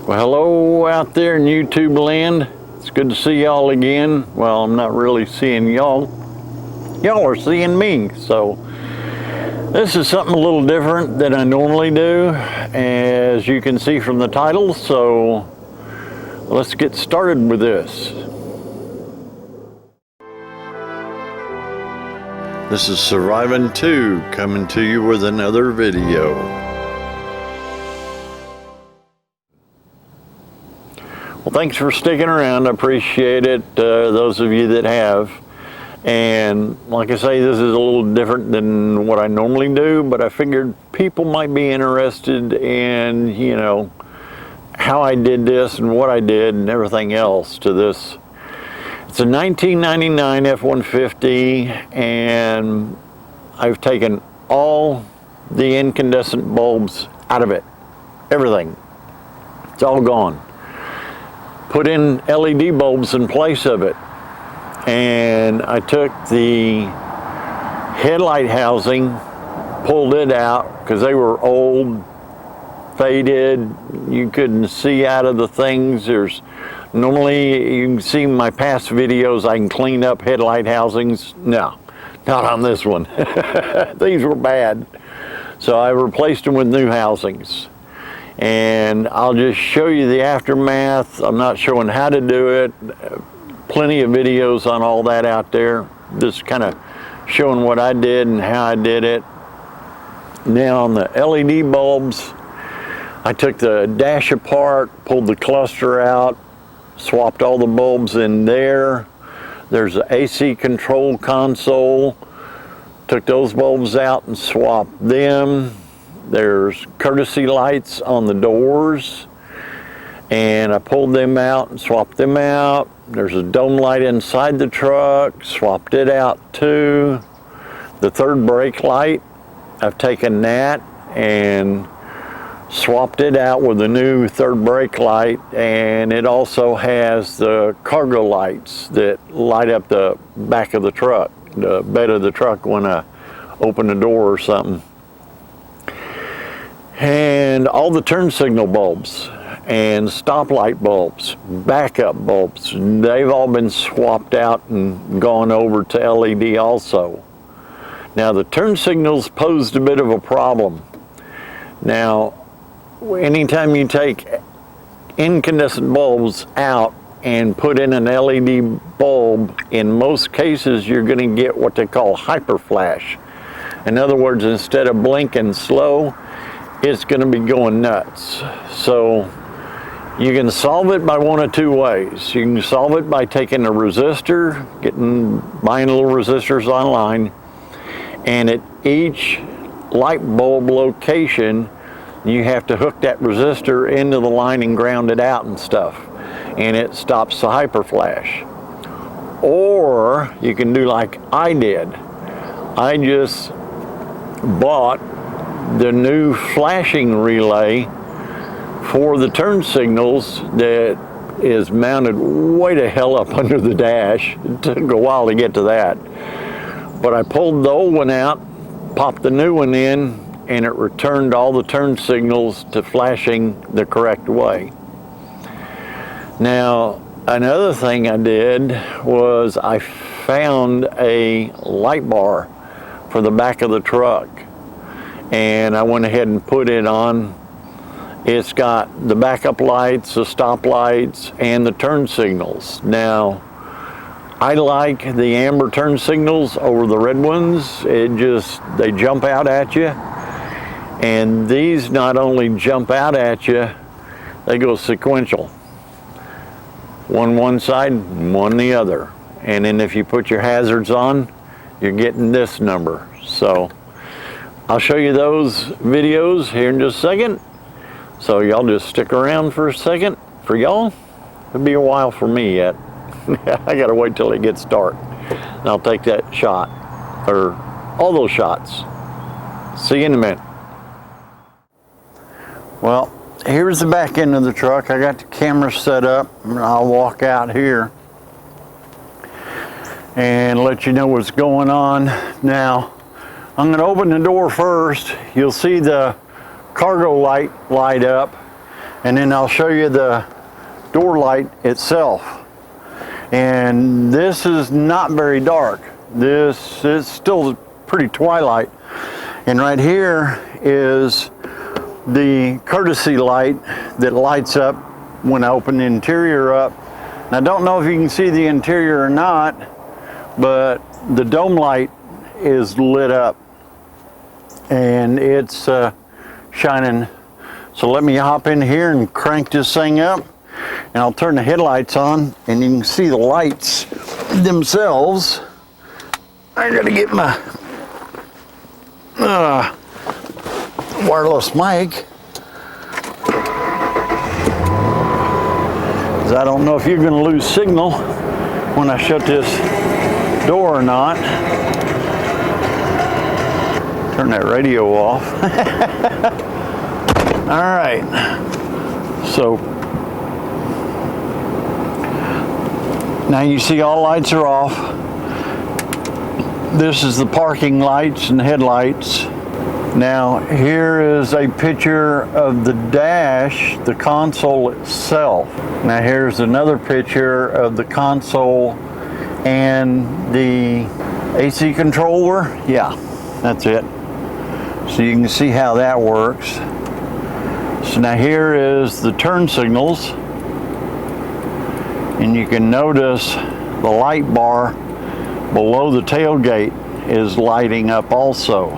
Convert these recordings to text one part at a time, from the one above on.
Well, hello out there in YouTube land. It's good to see y'all again. Well, I'm not really seeing y'all. Y'all are seeing me. So this is something a little different than I normally do, as you can see from the title. So let's get started with this. This is Surviving 2 coming to you with another video. Well, thanks for sticking around. I appreciate it, those of you that have. And like I say, this is a little different than what I normally do, but I figured people might be interested in, you know, how I did this and what I did and everything else to this. It's a 1999 F150, and I've taken all the incandescent bulbs out of it. Everything. It's all gone. Put in LED bulbs in place of it, and I took the headlight housing, pulled it out because they were old, faded, you couldn't see out of the things. There's normally, you can see my past videos, I can clean up headlight housings. No, not on this one. These were bad, so I replaced them with new housings. And I'll just show you the aftermath. I'm not showing how to do it. Plenty of videos on all that out there. Just kind of showing what I did and how I did it. Now on the LED bulbs, I took the dash apart, pulled the cluster out, swapped all the bulbs in there. There's an AC control console. Took those bulbs out and swapped them. There's courtesy lights on the doors, and I pulled them out and swapped them out. There's a dome light inside the truck, swapped it out too. The third brake light, I've taken that and swapped it out with a new third brake light, and it also has the cargo lights that light up the back of the truck, the bed of the truck when I open the door or something. And all the turn signal bulbs and stoplight bulbs, backup bulbs, they've all been swapped out and gone over to LED also. Now the turn signals posed a bit of a problem. Now, anytime you take incandescent bulbs out and put in an LED bulb, in most cases you're going to get what they call hyper flash. In other words, instead of blinking slow, it's going to be going nuts. So you can solve it by one of two ways. You can solve it by taking a resistor, buying little resistors online, and at each light bulb location you have to hook that resistor into the line and ground it out and stuff, and it stops the hyper flash. Or you can do like I did. I just bought the new flashing relay for the turn signals that is mounted way the hell up under the dash. It took a while to get to that. But I pulled the old one out, popped the new one in, and it returned all the turn signals to flashing the correct way. Now, another thing I did was I found a light bar for the back of the truck, and I went ahead and put it on. It's got the backup lights, the stop lights, and the turn signals. Now, I like the amber turn signals over the red ones. They jump out at you. And these not only jump out at you, they go sequential. One side, one the other. And then if you put your hazards on, you're getting this number. So I'll show you those videos here in just a second. So y'all just stick around for a second. For y'all, it'll be a while for me yet. I gotta wait till it gets dark. And I'll take that shot, or all those shots. See you in a minute. Well, here's the back end of the truck. I got the camera set up, and I'll walk out here and let you know what's going on. Now, I'm going to open the door first. You'll see the cargo light light up, and then I'll show you the door light itself. And this is not very dark. This is still pretty twilight. And right here is the courtesy light that lights up when I open the interior up. And I don't know if you can see the interior or not, but the dome light is lit up and it's shining. So let me hop in here and crank this thing up, and I'll turn the headlights on and you can see the lights themselves. I gotta get my wireless mic, because I don't know if you're gonna lose signal when I shut this door or not. Turn that radio off. All right, so now you see all lights are off. This is the parking lights and headlights. Now here is a picture of the dash, the console itself. Now here's another picture of the console and the AC controller. Yeah, that's it. So you can see how that works. So now here is the turn signals, and you can notice the light bar below the tailgate is lighting up also.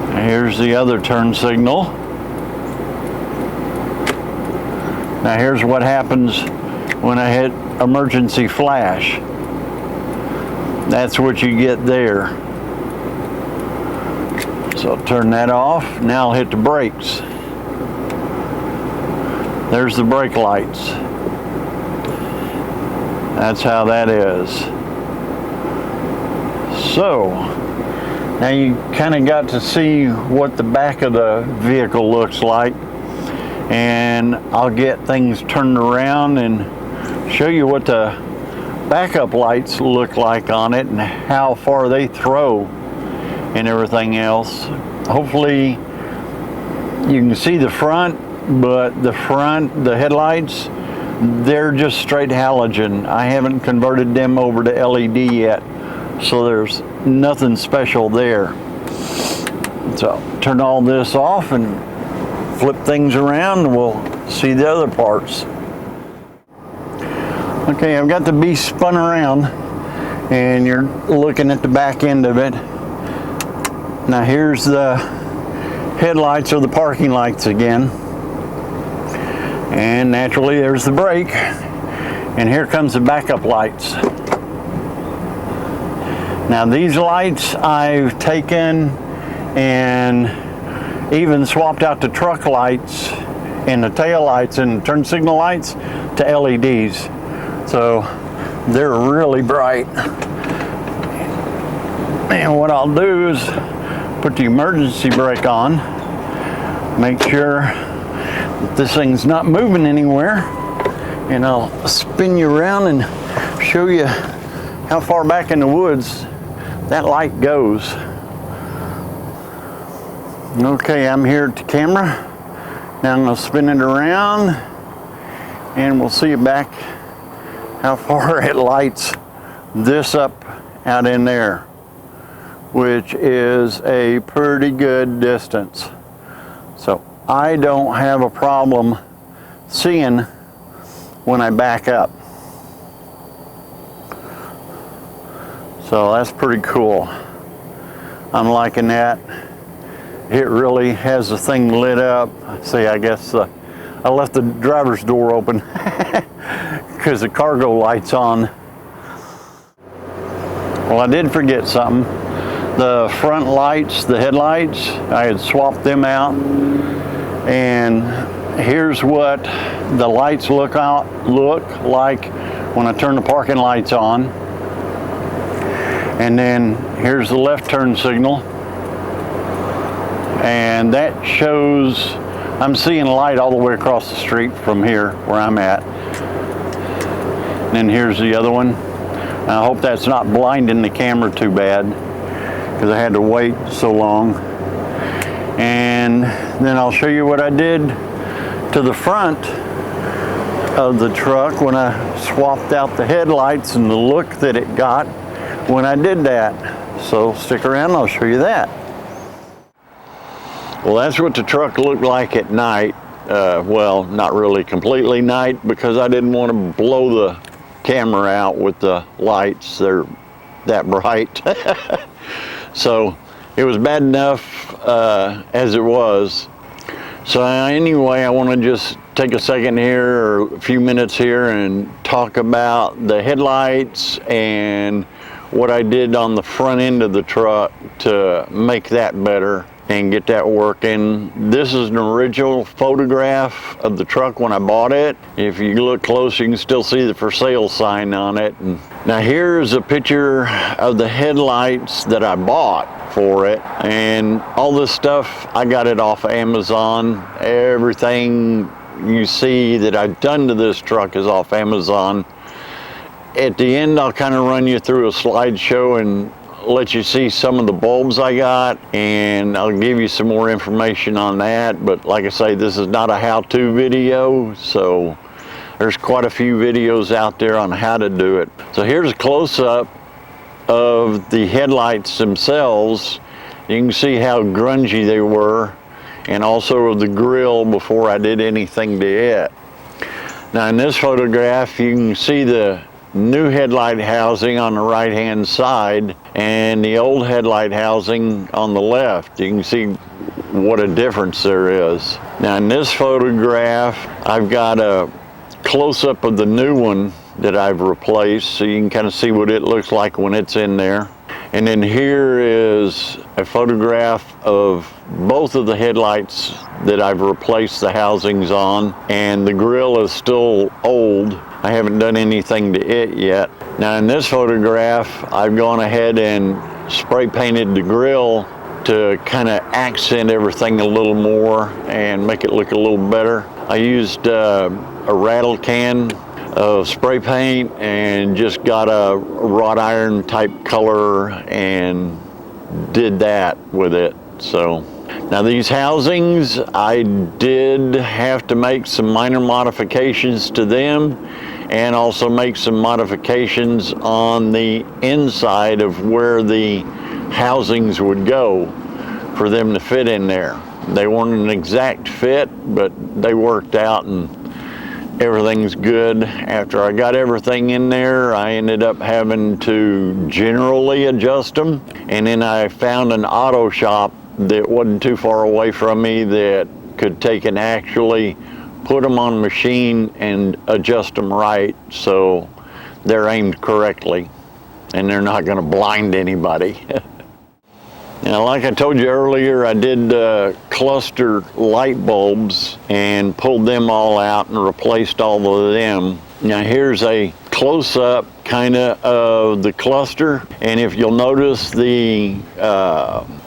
Now here's the other turn signal. Now here's what happens when I hit emergency flash. That's what you get there. So I'll turn that off. Now I'll hit the brakes. There's the brake lights. That's how that is. So now you kind of got to see what the back of the vehicle looks like, and I'll get things turned around and show you what the backup lights look like on it and how far they throw and everything else. Hopefully you can see the front, but the headlights, they're just straight halogen. I haven't converted them over to LED yet, so there's nothing special there. So turn all this off and flip things around and we'll see the other parts. Okay, I've got the beast spun around and you're looking at the back end of it. Now here's the headlights or the parking lights again. And naturally there's the brake. And here comes the backup lights. Now these lights I've taken and even swapped out the truck lights and the tail lights and turn signal lights to LEDs. So they're really bright. And what I'll do is put the emergency brake on, make sure that this thing's not moving anywhere, and I'll spin you around and show you how far back in the woods that light goes. Okay, I'm here at the camera. Now I'm going to spin it around and we'll see back how far it lights this up out in there, which is a pretty good distance. So I don't have a problem seeing when I back up. So that's pretty cool. I'm liking that. It really has the thing lit up. See, I guess I left the driver's door open because the cargo light's on. Well, I did forget something. The front lights, the headlights, I had swapped them out, and here's what the lights look like when I turn the parking lights on. And then here's the left turn signal, and that shows I'm seeing light all the way across the street from here where I'm at. And then here's the other one. I hope that's not blinding the camera too bad, because I had to wait so long. And then I'll show you what I did to the front of the truck when I swapped out the headlights and the look that it got when I did that. So stick around, I'll show you that. Well, that's what the truck looked like at night. Well, not really completely night, because I didn't want to blow the camera out with the lights. They're that bright. So it was bad enough as it was. So anyway, I want to just take a second here, or a few minutes here, and talk about the headlights and what I did on the front end of the truck to make that better and get that working. This is an original photograph of the truck when I bought it. If you look close, you can still see the for sale sign on it. And now here's a picture of the headlights that I bought for it. And all this stuff, I got it off Amazon. Everything you see that I've done to this truck is off Amazon. At the end, I'll kind of run you through a slideshow and let you see some of the bulbs I got, and I'll give you some more information on that. But like I say, this is not a how-to video, so there's quite a few videos out there on how to do it. So here's a close-up of the headlights themselves. You can see how grungy they were, and also the grill before I did anything to it. Now in this photograph, you can see the new headlight housing on the right hand side and the old headlight housing on the left. You can see what a difference there is. Now in this photograph, I've got a close-up of the new one that I've replaced, so you can kind of see what it looks like when it's in there. And then here is a photograph of both of the headlights that I've replaced the housings on, and the grill is still old. I haven't done anything to it yet. Now in this photograph, I've gone ahead and spray painted the grill to kind of accent everything a little more and make it look a little better. I used a rattle can of spray paint and just got a wrought iron type color and did that with it. So now these housings, I did have to make some minor modifications to them, and also make some modifications on the inside of where the housings would go for them to fit in there. They weren't an exact fit, but they worked out and everything's good. After I got everything in there, I ended up having to generally adjust them, and then I found an auto shop that wasn't too far away from me that could take and actually put them on a machine and adjust them right so they're aimed correctly and they're not going to blind anybody. Now, like I told you earlier, I did cluster light bulbs and pulled them all out and replaced all of them. Now here's a close-up kind of the cluster, and if you'll notice, the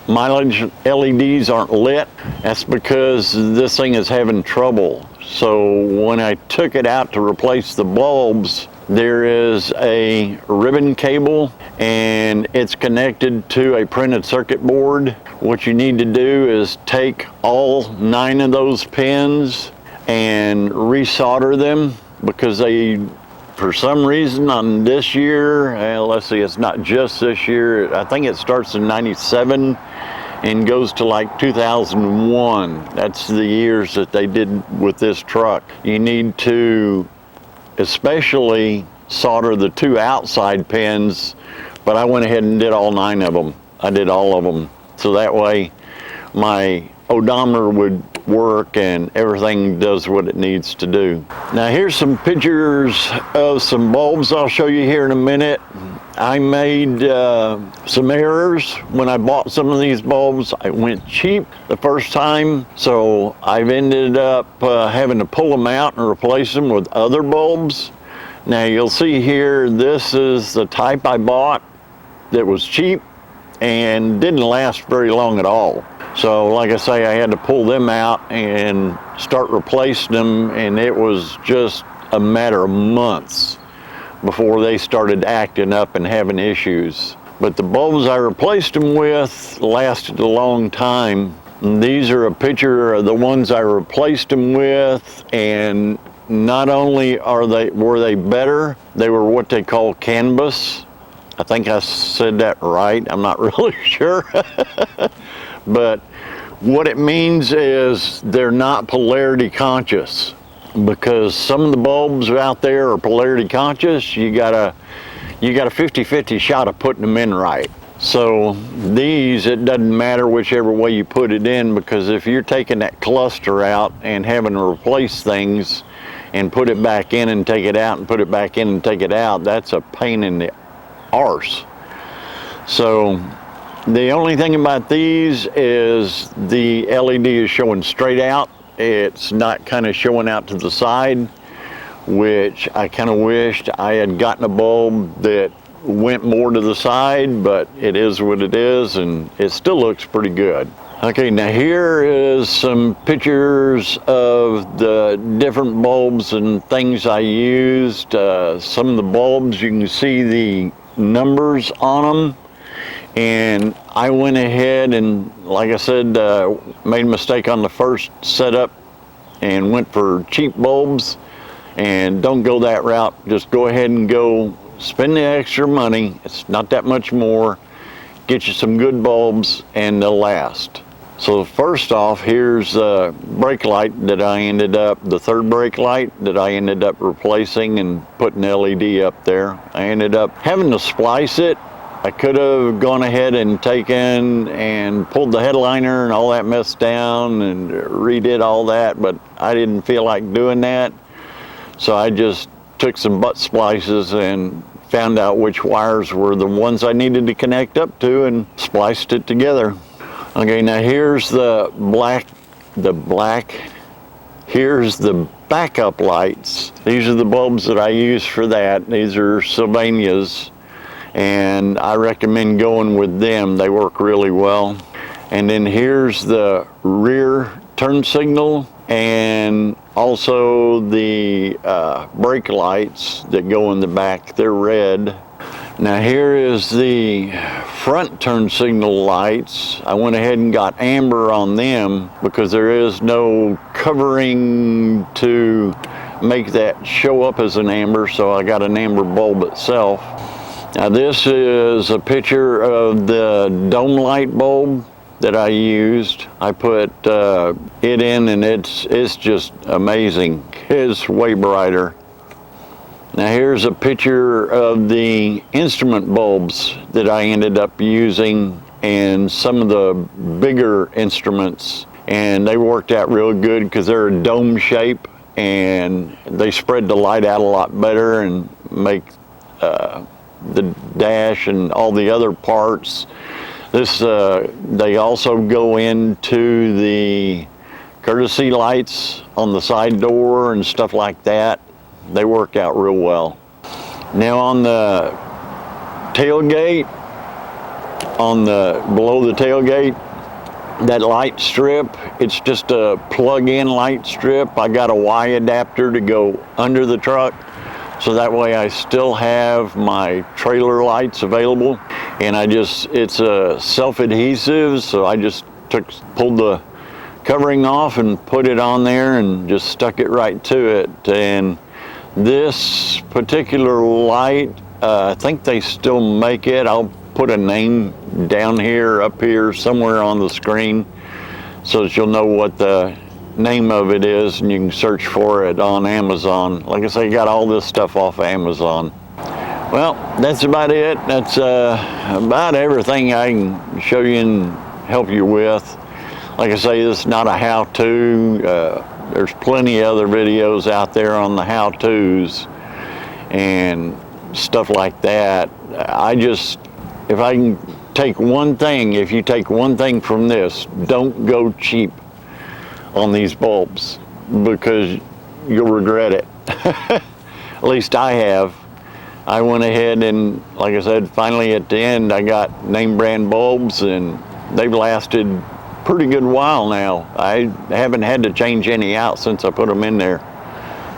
mileage LEDs aren't lit. That's because this thing is having trouble. So when I took it out to replace the bulbs, there is a ribbon cable and it's connected to a printed circuit board. What you need to do is take all 9 of those pins and resolder them, because they, for some reason on this year, let's see, it's not just this year, I think it starts in '97 and goes to like 2001. That's the years that they did with this truck. You need to especially solder the 2 outside pins, but I went ahead and did all 9 of them. I did all of them, so that way my odometer would work and everything does what it needs to do. Now here's some pictures of some bulbs I'll show you here in a minute. I made some errors when I bought some of these bulbs. I went cheap the first time, so I've ended up having to pull them out and replace them with other bulbs. Now you'll see here, this is the type I bought that was cheap and didn't last very long at all. So like I say, I had to pull them out and start replacing them, and it was just a matter of months before they started acting up and having issues. But the bulbs I replaced them with lasted a long time. These are a picture of the ones I replaced them with, and not only were they better, they were what they call canvas. I think I said that right. I'm not really sure. But what it means is they're not polarity conscious, because some of the bulbs out there are polarity conscious. You got a 50-50 shot of putting them in right. So these, it doesn't matter whichever way you put it in, because if you're taking that cluster out and having to replace things and put it back in and take it out and put it back in and take it out, that's a pain in the arse. So the only thing about these is the LED is showing straight out. It's not kind of showing out to the side, which I kind of wished I had gotten a bulb that went more to the side, but it is what it is, and it still looks pretty good. Okay, now here is some pictures of the different bulbs and things I used. Some of the bulbs, you can see the numbers on them, and I went ahead and, like I said, made a mistake on the first setup and went for cheap bulbs. And don't go that route. Just go ahead and go spend the extra money. It's not that much more. Get you some good bulbs and they'll last. So first off, here's the brake light that I ended up, the third brake light that I ended up replacing and putting LED up there. I ended up having to splice it. I could have gone ahead and taken and pulled the headliner and all that mess down and redid all that, but I didn't feel like doing that. So I just took some butt splices and found out which wires were the ones I needed to connect up to and spliced it together. Okay, now here's the here's the backup lights. These are the bulbs that I use for that. These are Sylvanias, and I recommend going with them. They work really well. And then here's the rear turn signal, and also the brake lights that go in the back. They're red. Now here is the front turn signal lights. I went ahead and got amber on them because there is no covering to make that show up as an amber, so I got an amber bulb itself. Now this is a picture of the dome light bulb that I used. I put it in, and it's just amazing. It's way brighter. Now here's a picture of the instrument bulbs that I ended up using and some of the bigger instruments, and they worked out real good because they're a dome shape and they spread the light out a lot better and make the dash and all the other parts. They also go into the courtesy lights on the side door and stuff like that. They work out real well. Now on the tailgate, below the tailgate, that light strip, it's just a plug-in light strip. I got a Y adapter to go under the truck, so that way I still have my trailer lights available. And it's a self-adhesive, so I just pulled the covering off and put it on there and just stuck it right to it. And this particular light, I think they still make it. I'll put a name down here, up here, somewhere on the screen, so that you'll know what the name of it is, and you can search for it on Amazon. Like I say, I got all this stuff off of Amazon. Well, that's about it. That's about everything I can show you and help you with. Like I say, this is not a how-to. There's plenty of other videos out there on the how-tos and stuff like that. If I can take one thing, if you take one thing from this, don't go cheap on these bulbs, because you'll regret it. At least I have. I went ahead and, like I said, finally at the end I got name brand bulbs, and they've lasted pretty good while now. I haven't had to change any out since I put them in there,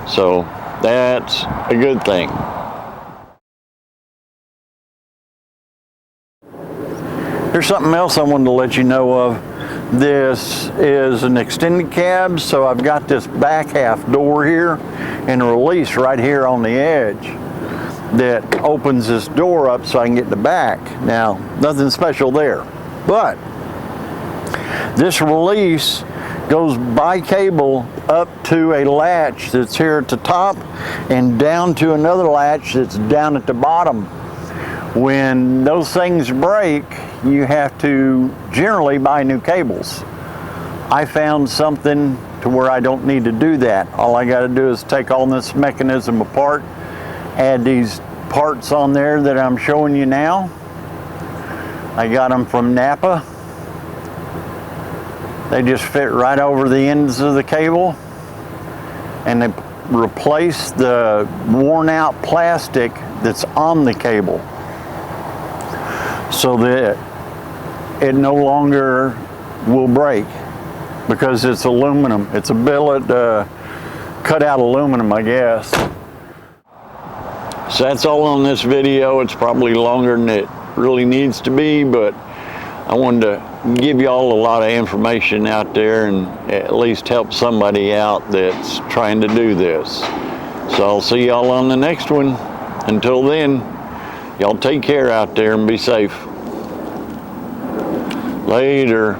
so that's a good thing. Here's something else I wanted to let you know of. This is an extended cab, so I've got this back half door here and a release right here on the edge that opens this door up so I can get the back. Now, nothing special there, but this release goes by cable up to a latch that's here at the top and down to another latch that's down at the bottom. When those things break, you have to generally buy new cables. I found something to where I don't need to do that. All I got to do is take all this mechanism apart, add these parts on there that I'm showing you now. I got them from Napa. They just fit right over the ends of the cable, and they replace the worn out plastic that's on the cable so that it no longer will break, because it's aluminum. It's a billet cut out aluminum, I guess. So that's all on this video. It's probably longer than it really needs to be, but I wanted to give you all a lot of information out there and at least help somebody out that's trying to do this. So I'll see y'all on the next one. Until then, y'all take care out there and be safe. Later.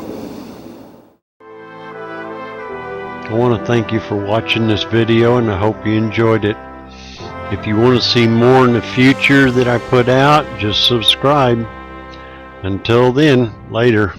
I want to thank you for watching this video, and I hope you enjoyed it. If you want to see more in the future that I put out, just subscribe. Until then, later.